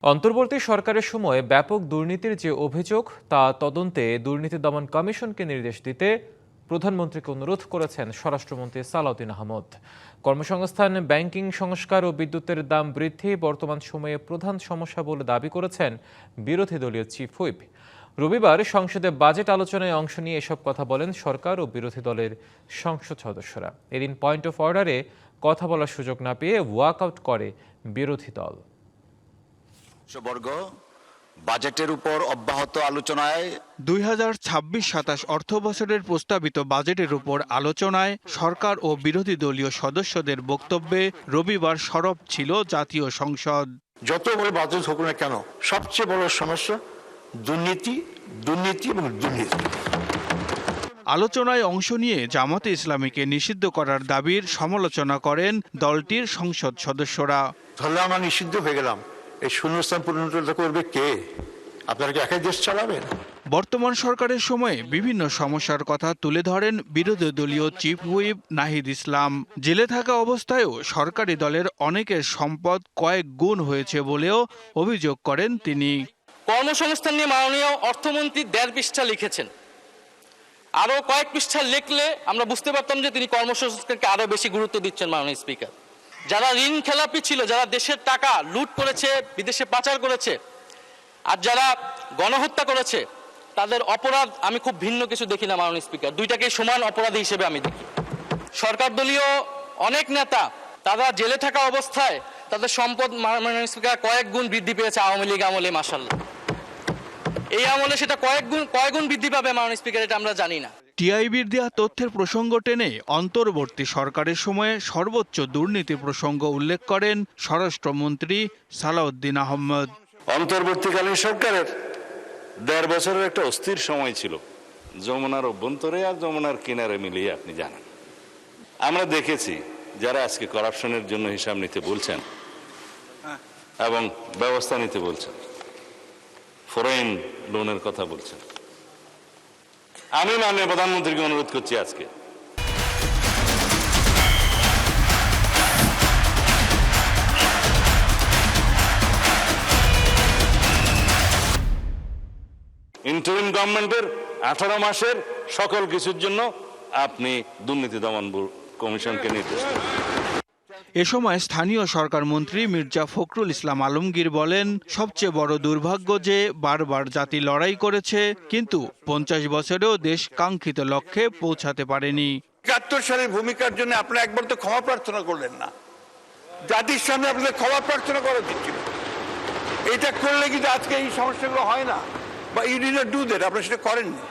অন্তর্বর্তী সরকারের সময় ব্যাপক দুর্নীতির যে অভিযোগ তা তদন্তে দুর্নীতি দমন কমিশনকে নির্দেশ দিতে প্রধানমন্ত্রীকে অনুরোধ করেছেন স্বরাষ্ট্রমন্ত্রী সালাউদ্দিন আহমদ। কর্মসংস্থান, ব্যাংকিং সংস্কার ও বিদ্যুতের দাম বৃদ্ধি বর্তমান সময়ে প্রধান সমস্যা বলে দাবি করেছেন বিরোধী দলীয় চিফ হুইপ। রবিবার সংসদে বাজেট আলোচনায় অংশ নিয়ে এসব কথা বলেন সরকার ও বিরোধী দলের সংসদ সদস্যরা। এদিন পয়েন্ট অফ অর্ডারে কথা বলার সুযোগ না পেয়ে ওয়াকআউট করে বিরোধী দল। বর্গ বাজেটের উপর অব্যাহত আলোচনায় 2026-27 অর্থ বছরের প্রস্তাবিত বাজেটের উপর আলোচনায় সরকার ও বিরোধী দলীয় সদস্যদের বক্তব্যে রবিবার সরব ছিল জাতীয় সংসদ। যত বড় বাজেট হোক না কেন, সবচেয়ে বড় সমস্যা দুর্নীতি, দুর্নীতি এবং দুর্নীতি। আলোচনায় অংশ নিয়ে জামাতে ইসলামীকে নিষিদ্ধ করার দাবির সমালোচনা করেন দলটির সংসদ সদস্যরা। ধরলে আমরা নিষিদ্ধ হয়ে গেলাম, এই শূন্যস্থান পূরণ করবে কে? আপনারা কি একাই দেশ চালাবেন? বর্তমান সরকারের সময়ে বিভিন্ন সমস্যার কথা তুলে ধরেন বিরোধী দলীয় চিফ হুইপ নাহিদ ইসলাম। জেলে থাকা অবস্থায়ও সরকারি দলের অনেকের সম্পদ কয়েক গুণ হয়েছে বলেও অভিযোগ করেন তিনি। কর্মসংস্থান নিয়ে মাননীয় অর্থমন্ত্রী 1.5 পৃষ্ঠা লিখেছেন। আরো কয়েক পৃষ্ঠা লিখলে আমরা বুঝতে পারতাম যে তিনি কর্মসংস্থানকে আরো বেশি গুরুত্ব দিচ্ছেন। মাননীয় স্পিকার, যারা ঋণ খেলাপি ছিল, যারা দেশের টাকা লুট করেছে, বিদেশে পাচার করেছে, আর যারা গণহত্যা করেছে, তাদের অপরাধ আমি খুব ভিন্ন কিছু দেখি না মাননীয় স্পিকার। দুইটাকে সমান অপরাধী হিসেবে আমি দেখি। সরকার দলীয় অনেক নেতা তারা জেলে থাকা অবস্থায় তাদের সম্পদ মাননীয় স্পিকার কয়েক গুণ বৃদ্ধি পেয়েছে আওয়ামী লীগ আমলে। মাশাআল্লাহ, এই আমলে সেটা কয়েক গুণ বৃদ্ধি পাবে মাননীয় স্পিকার, এটা আমরা জানি না। টিআইবির দেয়া তথ্যের প্রসঙ্গ টেনে অন্তর্বর্তী সরকারের সময়ে সর্বোচ্চ দুর্নীতি প্রসঙ্গ উল্লেখ করেন স্বরাষ্ট্রমন্ত্রী সালাউদ্দিন আহমদ। অন্তর্বর্তীকালীন সরকারের 1.5 বছরের একটা অস্থির সময় ছিল, যমুনার অভ্যন্তরে আর যমুনার কিনারে মিলিয়ে আপনি জানেন। আমরা দেখেছি যারা আজকে করাপশনের জন্য হিসাব নিতে বলছেন এবং ব্যবস্থা নিতে বলছেন, ফরেন লোনের কথা বলছেন। আমি মাননীয় প্রধানমন্ত্রীকে অনুরোধ করছি আজকে ইন্টারিম গভর্নমেন্টের 18 মাসের সকল কিছুর জন্য আপনি দুর্নীতি দমন কমিশনকে নির্দেশ দেন। এ সময় স্থানীয় সরকার মন্ত্রী মির্জা ফখরুল ইসলাম আলমগীর বলেন, সবচেয়ে বড় দুর্ভাগ্য যে বারবার জাতি লড়াই করেছে, কিন্তু 50 বছরেও দেশ কাঙ্ক্ষিত লক্ষ্যে পৌঁছাতে পারেনি। 71 সালের ভূমিকার জন্য আপনারা একবার তো ক্ষমা প্রার্থনা করলেন না। জাতির সামনে আপনাদের ক্ষমা প্রার্থনা করা উচিত ছিল। এটা করলে কিন্তু আজকে এই সমস্যাগুলো হয় না, বা you did not do that, আপনারা সেটা করেননি।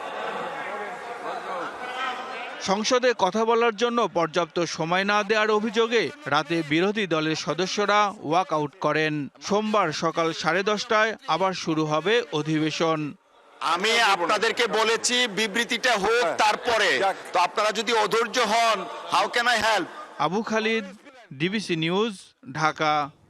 সংসদে কথা বলার জন্য পর্যাপ্ত সময় না দেওয়ার অভিযোগে রাতে বিরোধী দলের সদস্যরা ওয়াকআউট করেন। সোমবার সকাল 10:30টায় আবার শুরু হবে অধিবেশন। আমি আপনাদেরকে বলেছি বিবৃতিটা হোক, তারপরে তো আপনারা যদি অধৈর্য হন, how can I help? Abu Khalid, DBC news, Dhaka.